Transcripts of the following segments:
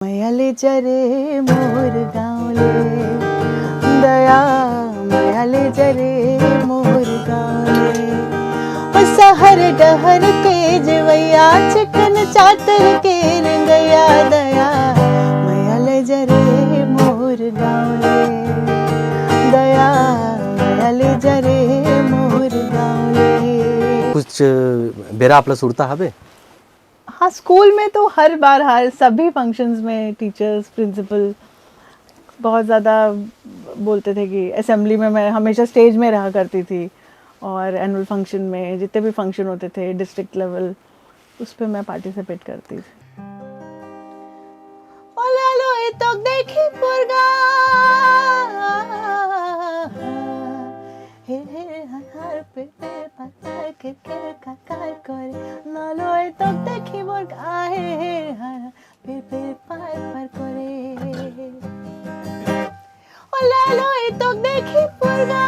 मयाले जरे मोर गावले दया मयाले जरे मोर गावले सहर डहर के जवैया चिकन चातर के रंगया दया मयाले जरे मोर गावले दया मयाले जरे मोर गावले। कुछ बेरा आपला सुरता हवे? हाँ, स्कूल में तो हर बार हर सभी फंक्शंस में टीचर्स प्रिंसिपल बहुत ज़्यादा बोलते थे कि असेंबली में मैं हमेशा स्टेज में रहा करती थी और एनुअल फंक्शन में जितने भी फंक्शन होते थे डिस्ट्रिक्ट लेवल उस पर मैं पार्टिसिपेट करती थी। तो देखी पुरगा हर पे पता के काकार करे नालो तो देखी पुरगा हे हर पे पार पर करे ओ लालो तो देखी पुरगा।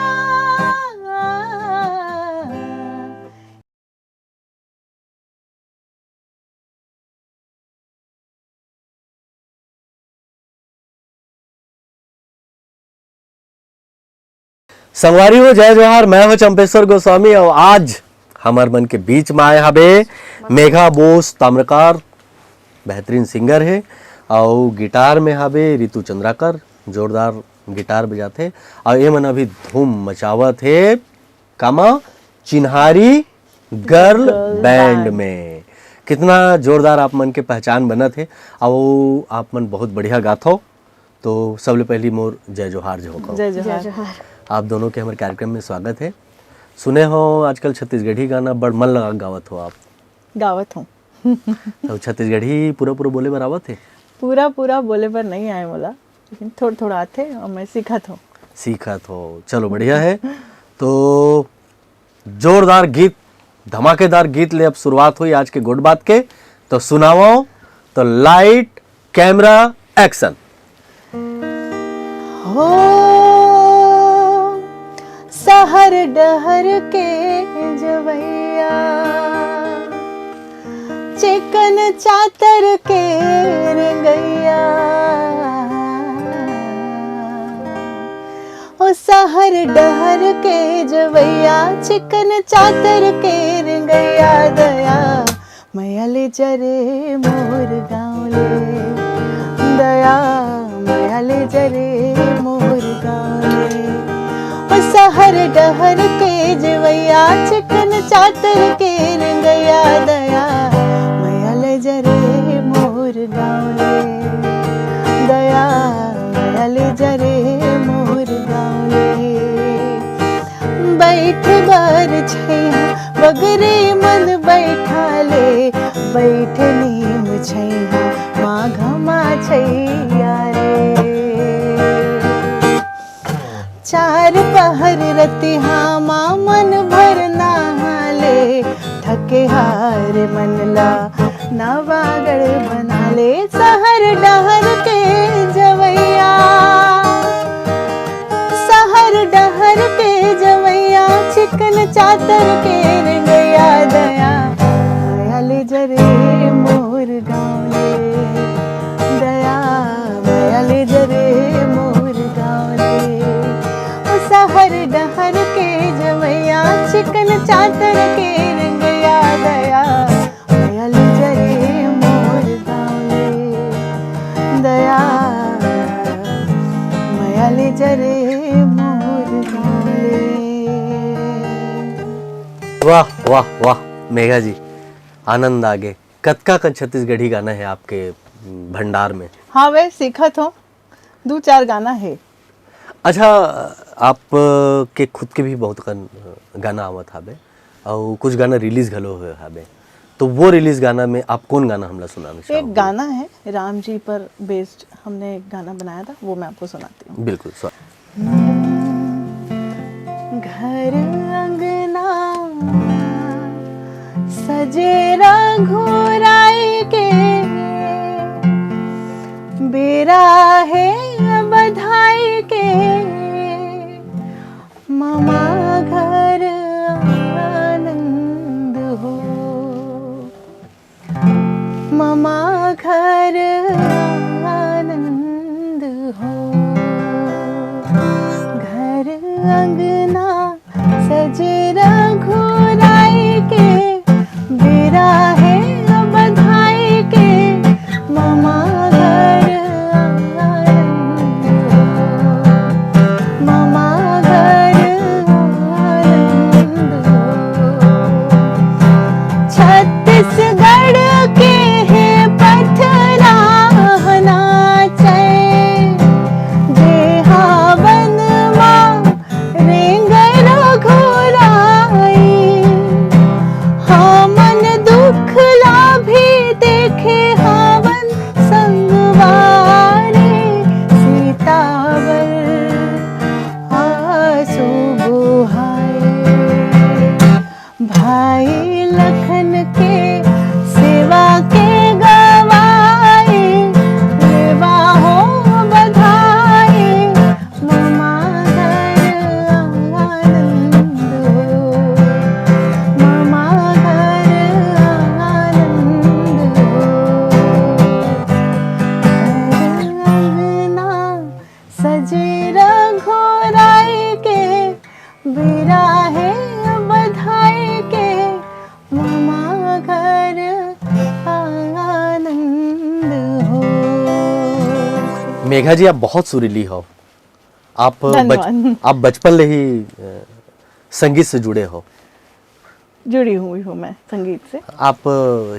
संगवारी हो जय जोहार, मैं हूं चंपेश्वर गोस्वामी और आज हमार मन के बीच में आए हबे मेघा बोस ताम्रकार, बेहतरीन सिंगर है और गिटार में हबे रितु चंद्राकर, जोरदार गिटार बजाते और ये मन अभी धूम मचावत है कामा चिन्हारी गर्ल बैंड में। कितना जोरदार आप मन के पहचान बनत है और आप मन बहुत बढ़िया गाथो। तो सबले पहली मोर जय जोहार जो हो। जय जोहार। आप दोनों के हमारे कार्यक्रम में स्वागत है। सुने हो आजकल छत्तीसगढ़ी गाना बड़ मन लगा गावत हो आप? गावत हूँ। तो छत्तीसगढ़ी पूरा पूरा बोले बर आवत है? पूरा बोले पर नहीं आए बोला, लेकिन थोड़ा थोड़ा आते और मैं सीखत हो। चलो बढ़िया है। तो जोरदार गीत, धमाकेदार गीत ले अब शुरुआत हुई आज के गुड बात के। तो सुनाओ। तो लाइट कैमरा एक्शन। हो सहर डहर के जवैया चिकन चातर के रंगैया ओ सहर डहर के जवैया चिकन चातर के रंगैया दया मयाले जरे मोर गावले दया मयाले जरे मोर गावले सहर डहर के जवैया चिकन चातर के रंगया दया मयाले जरे मोर गावले दया मयाले जरे मोर गावले बैठ बर छैया बगरे मन बैठाले बैठ नीम छैया माघमा छैया रे चार पहर रतिहा माँ मन भर नहाले थके हार मनला नवागढ़ बना ले सहर डहर के जवैया सहर डहर के जवैया चिकन चातर के रंगया दया मयाले जरे मोर गावले दया मयाले जरे मोर गावले सहर डहर के जवैया चिकन चातर के रंगया दया मयाले जरे मोर गावले दया मयाले जरे मोर गावले। वाह वाह वाह मेघा जी, आनंद आ गए। कतका का छत्तीसगढ़ी गाना है आपके भंडार में? हाँ वे सीखत हो, 2-4 गाना है। अच्छा, आप के खुद के भी बहुत गाना आवत हाबे और कुछ गाना रिलीज घलो हुए हाबे, तो वो रिलीज गाना में आप कौन गाना हमला सुनाना चाहोगे? एक गाना है राम जी पर बेस्ड, हमने एक गाना बनाया था, वो मैं आपको सुनाती हूँ। बिल्कुल। घर अंगना सजे रघुराई के बेरा है बधाई के मामा घर आनंद हो मामा घर मेघा जी आप बहुत सुरीली हो। धन्यवाद। आप बचपन से ही संगीत से जुड़े हो। जुड़ी हुई हूँ मैं संगीत से। आप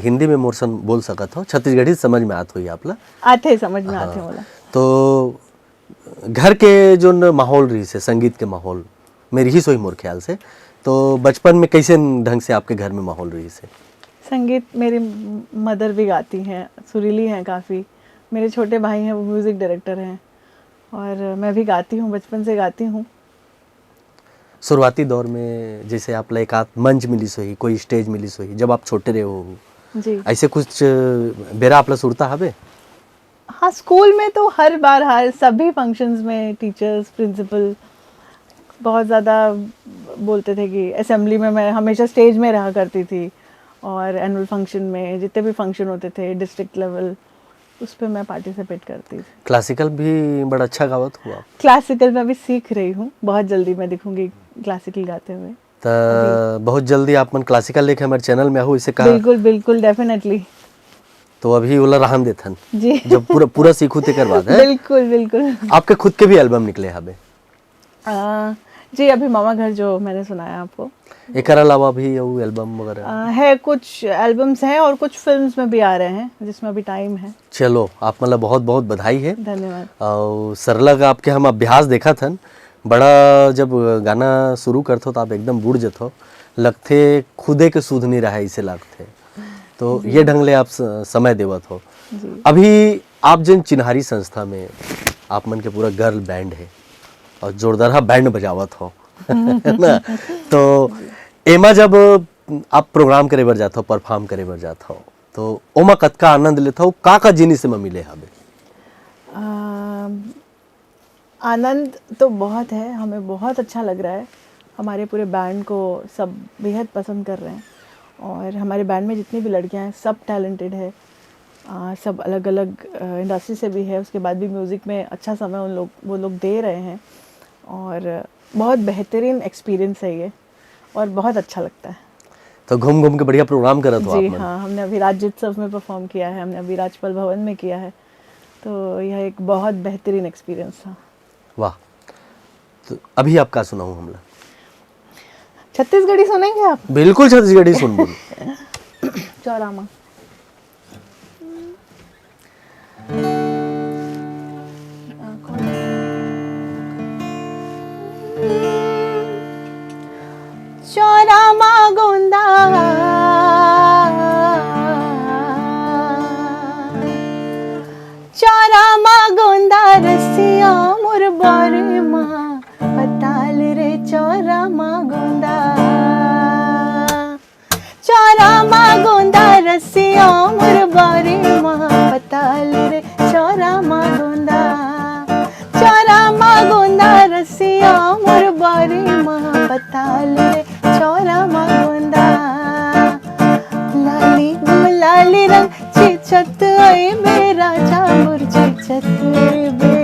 हिंदी में मोरसन बोल सकत हो, छत्तीसगढ़ी समझ में आत हुई आपला। आते समझ में आते बोला। तो घर के जो न माहौल रही से संगीत के माहौल में रही सोई मोर ख्याल से, तो बचपन में कैसे ढंग से आपके घर में माहौल रही से? संगीत मेरी मदर भी गाती हैं, सुरीली हैं काफ़ी। मेरे छोटे भाई हैं, वो म्यूज़िक डायरेक्टर हैं, और मैं भी गाती हूँ, बचपन से गाती हूँ। शुरुआती दौर में जैसे आप एक आध मंच मिली सोई, कोई स्टेज मिली सोई जब आप छोटे रहे हो, जी ऐसे कुछ बेरा आपला सुरता हवे? हाँ, स्कूल में तो हर बार हर सभी फंक्शंस में टीचर्स, प्रिंसिपल बहुत ज़्यादा बोलते थे कि असेंबली में मैं हमेशा स्टेज में रहा करती थी, और एनुअल फंक्शन में जितने भी फंक्शन होते थे डिस्ट्रिक्ट लेवल, उस पर मैं पार्टिसिपेट करती थी। क्लासिकल भी बड़ा अच्छा गावत हुआ। क्लासिकल में अभी सीख रही हूँ, बहुत जल्दी मैं दिखूंगी क्लासिकल गाते हुए। तो बहुत जल्दी आप मन क्लासिकल लेके हमारे चैनल में हो, इसे कहा बिल्कुल बिल्कुल, डेफिनेटली। तो अभी वाला रहन देथन जी जब पूरा पूरा सीखू तेकर बाद है। बिल्कुल बिल्कुल। आपके खुद के भी एल्बम निकले हबे? जी, अभी मामा घर जो मैंने सुनाया आपको, एकर अलावा भी वो एल्बम वगैरह है, कुछ एल्बम्स हैं और कुछ फिल्म्स में भी आ रहे हैं जिसमें अभी टाइम है। चलो आप मतलब बहुत बहुत बधाई है। धन्यवाद। और सरला का आपके हम अभ्यास देखा था, बड़ा जब गाना शुरू करते हो तो आप एकदम बुड़ जाते हो, लगते खुदे के सूद नहीं रहा इसे लगते, तो ये ढंग ले आप समय देवत हो। जी अभी आप जिन चिन्हारी संस्था में आप मन के पूरा गर्ल बैंड है और जोरदार बैंड बजावत हो है ना, तो एमा जब आप प्रोग्राम करे बर जाते हो, परफॉर्म करे बर जाते हो, तो ओमा कतका आनंद लेता हो, का जिनिस में मिले हबे? आनंद तो बहुत है, हमें बहुत अच्छा लग रहा है। हमारे पूरे बैंड को सब बेहद पसंद कर रहे हैं, और हमारे बैंड में जितनी भी लड़कियां हैं सब टैलेंटेड है, सब अलग अलग इंडस्ट्री से भी है, उसके बाद भी म्यूज़िक में अच्छा समय वो लोग दे रहे हैं, और बहुत बेहतरीन एक्सपीरियंस है ये, और बहुत अच्छा लगता है। तो घूम घूम के बढ़िया प्रोग्राम करत हो जी आप मन। हाँ, हमने अभी राज्योत्सव में परफॉर्म किया है, हमने अभी राजपाल भवन में किया है, तो यह एक बहुत बेहतरीन एक्सपीरियंस था। वाह। तो अभी आप का सुनाऊं हमला? छत्तीसगढ़ी सुनेंगे आप? बिल्कुल छत्तीसगढ़ी सुन बोल। चौरामा। चौरामा गोंदा चौरामा गोंदा रसिया मोर बारे माँ पताल रे चौरामा गोंदा। चौरामा गोंदा रसिया मोर बारे माँ पताल रे चौरामा गोंदा। चौरामा गोंदा रसिया मोर बारे माँ पताल रे चौरामा गोंदा। लाली गुलाली रंग चिचत आई मेरा चामुर चिचत बे।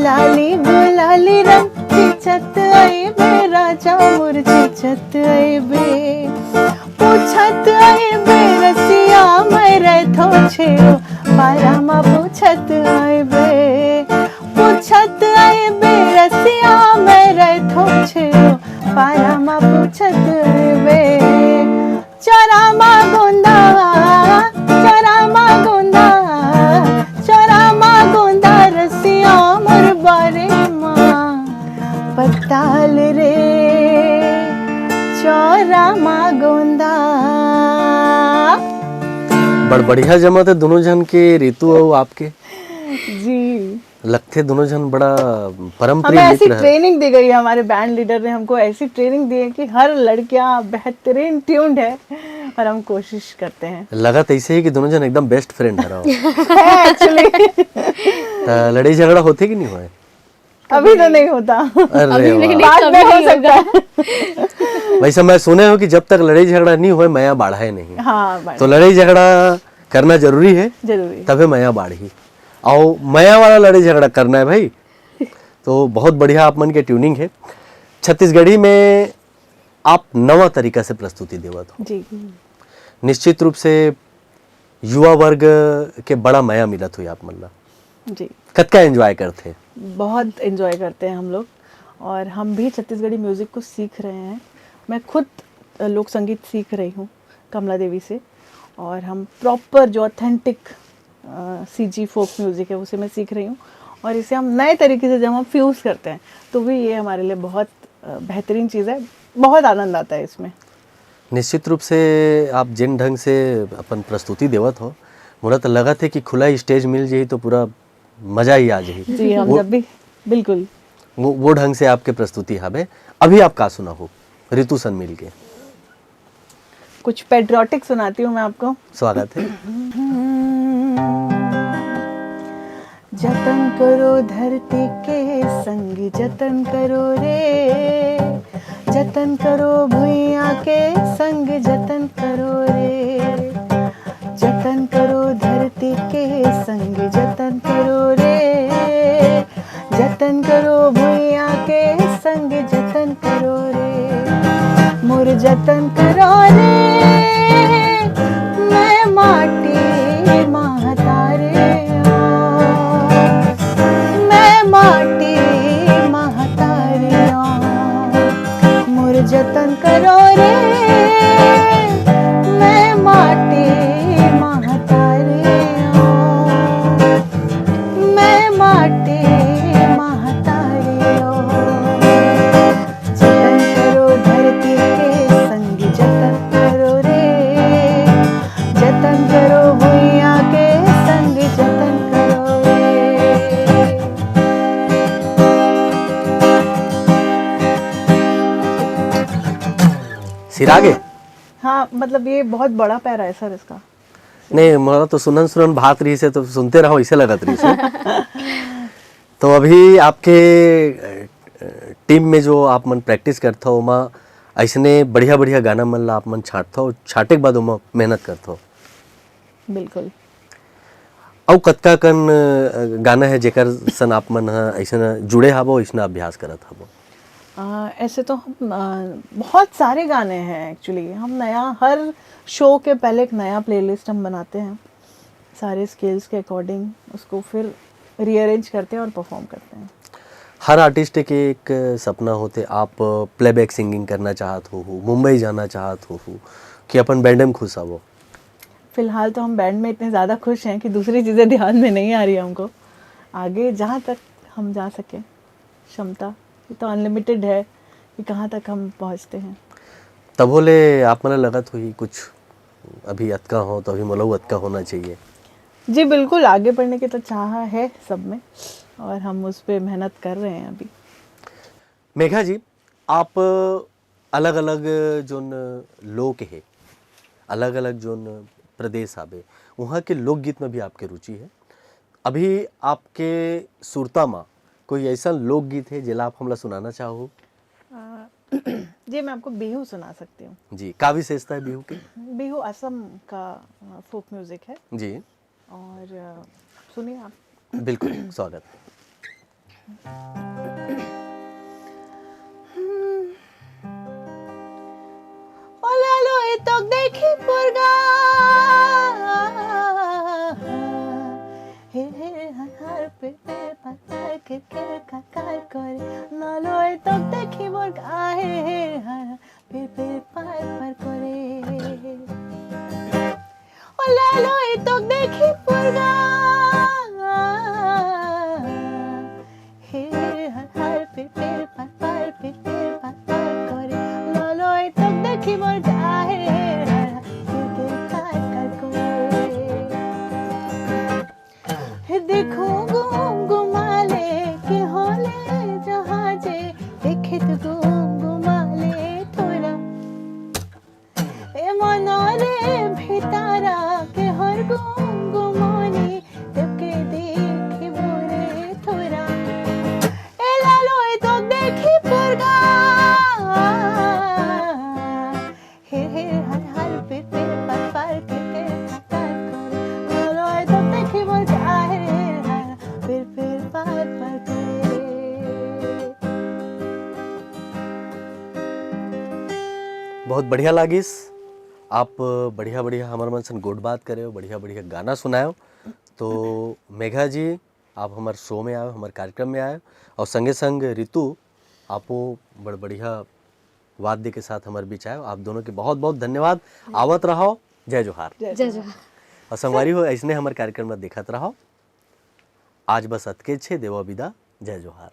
लाली गुलाली रंग चिचत आई मेरा चामुर चिचत बे। पूछत आई बे रसिया मेरे थो छेड़ो पारामा पूछत आई बे। पूछत आई बे रसिया मेरे थो छेड़ो पारामा पूछत आई बे। चौरामा गोंदा चौरामा गोंदा चौरामा गोंदा रसिया मोर बारे माँ पताल रे चौरामा गोंदा। बड़ बढ़िया जमत है दोनों जन के, ऋतु और आपके जी, लगते दोनों जन बड़ा परम हमें प्रिय ऐसी मित्र है। ट्रेनिंग दी गई है, हमारे बैंड लीडर ने हमको ऐसी ट्रेनिंग दी है कि हर लड़कियां बेहतरीन ट्यून्ड है, और हम कोशिश करते हैं। लगत ऐसे ही कि दोनों जन एकदम बेस्ट फ्रेंड है रहो। एक्चुअली लड़ाई झगड़ा होते कि नहीं हुए? अभी तो नहीं होता, अरे वाह। बाद में हो सकता है। वैसे मैं सुने हो कि जब तक लड़ाई झगड़ा नहीं हुए माया बढ़ाए नहीं, हाँ मैडम, तो लड़ाई झगड़ा करना जरूरी है, जरूरी। तभी माया बढ़ी, और माया वाला लड़ाई झगड़ा करना है भाई। तो बहुत बढ़िया आप मन के ट्यूनिंग है। छत्तीसगढ़ी में आप नवा तरीका से प्रस्तुति देवत हो, जी निश्चित रूप से युवा वर्ग के बड़ा माया मिलत हुई आप मन ला। जी कतका एंजॉय करते? बहुत एंजॉय करते हैं हम लोग, और हम भी छत्तीसगढ़ी म्यूज़िक को सीख रहे हैं। मैं खुद लोक संगीत सीख रही हूँ कमला देवी से, और हम प्रॉपर जो ऑथेंटिक सीजी फोक म्यूज़िक है उसे मैं सीख रही हूँ, और इसे हम नए तरीके से जब हम फ्यूज़ करते हैं तो भी ये हमारे लिए बहुत बेहतरीन चीज़ है। बहुत आनंद आता है इसमें। निश्चित रूप से आप जिन ढंग से अपन प्रस्तुति देवत हो, मोला तो लगत है कि खुला स्टेज मिल जाही तो पूरा मजा ही आ जाही। जी हम जब भी बिल्कुल। वो ढंग से आपके प्रस्तुति हवे। अभी आप का सुना हो ऋतु सन मिल के? कुछ पेट्रियोटिक सुनाती हूँ मैं आपको। स्वागत है। जतन करो धरती के संग जतन करो रे, जतन करो भुइयां के संग जतन करो रे, जतन करो धरती के संग जतन करो रे, जतन करो भुइयां के संग जतन करो रे, मोर जतन करो रे, मैं माटी महतारे जतन करो रे, मैं माटी महतारे मैं माटी महतारे जतन करो धरती के संग जतन करो रे, जतन करो भुइयां के संग जतन करो रे। सिरागे? हाँ मतलब ये बहुत बड़ा पैरा है सर इसका। नहीं, मोला तो सुनन सुनन भात रही से तो सुनते रहो इसे लगत रही से। तो अभी आपके टीम में जो आप मन प्रैक्टिस करते हो ओमा ऐसने बढ़िया बढ़िया गाना मन ला आप मन छाटते हो, छाटे के बाद ओमा मेहनत करते हो? बिल्कुल। और कतका कन गाना है जेकर सन आप मन ऐसा जुड़े हबो, ऐसा अभ्यास करत हबो? ऐसे तो हम बहुत सारे गाने हैं एक्चुअली। हम नया हर शो के पहले एक नया प्लेलिस्ट हम बनाते हैं, सारे स्केल्स के अकॉर्डिंग उसको फिर रीअरेंज करते हैं और परफॉर्म करते हैं। हर आर्टिस्ट के एक सपना होते, आप प्लेबैक सिंगिंग करना चाहत हो, मुंबई जाना चाहत हो कि अपन बैंड में खुश हबो? फिलहाल तो हम बैंड में इतने ज़्यादा खुश हैं कि दूसरी चीज़ें ध्यान में नहीं आ रही है हमको। आगे जहाँ तक हम जा सकें, क्षमता ये तो अनलिमिटेड है कि कहाँ तक हम पहुँचते हैं। तब बोले आप मन लगत हुई कुछ अभी अतका हो तो अभी मोला अतका होना चाहिए? जी बिल्कुल, आगे बढ़ने की तो चाह है सब में, और हम उस पर मेहनत कर रहे हैं अभी। मेघा जी, आप अलग अलग जोन लोक है, अलग अलग जोन प्रदेश आवे, वहाँ के लोकगीत में भी आपके रुचि है। अभी आपके सुरता में कोई ऐसा लोकगीत है जिला आप हमला सुनाना चाहो? जी मैं आपको बिहू सुना सकती हूँ। जी, का विशेषता है बिहू की? बिहू असम का फोक म्यूजिक है जी और सुनिए आप। बिल्कुल, स्वागत। ओलालो इतोक देखी पुरगा हे हे हर पे पता के काकार करे लालो इतोक देखी पुरगा हे हे हर पे पर करे ओलालो इतोक देखी पुरगा हे हर पे पर करे लालो इतोक देखी पुरगा हे देखो गुम गुमाले के होले जहाजे देखे तो गुम गुमाले थोड़ा ए मनोरे भितारा के हर गुम गुमानी देखे देखी बोरे थोड़ा ए लालो तो देखी पुरगा हे हर हर पे पर के बहुत बढ़िया लागिस। आप बढ़िया बढ़िया हमारे मन से गुड बात करे हो, बढ़िया बढ़िया गाना सुनाए हो। तो मेघा जी आप हमारे शो में आए, हमारे कार्यक्रम में आए, और संगे संग रितु आपो बड़ बढ़िया वाद्य के साथ हमारे बीच आए। आप दोनों के बहुत बहुत धन्यवाद। आवत रहो, जय जोहार। जय जोहार। और संगवारी हो ऐसने हमारे कार्यक्रम में देखत रहो। आज बस अतके छे, देवा विदा, जय जोहार।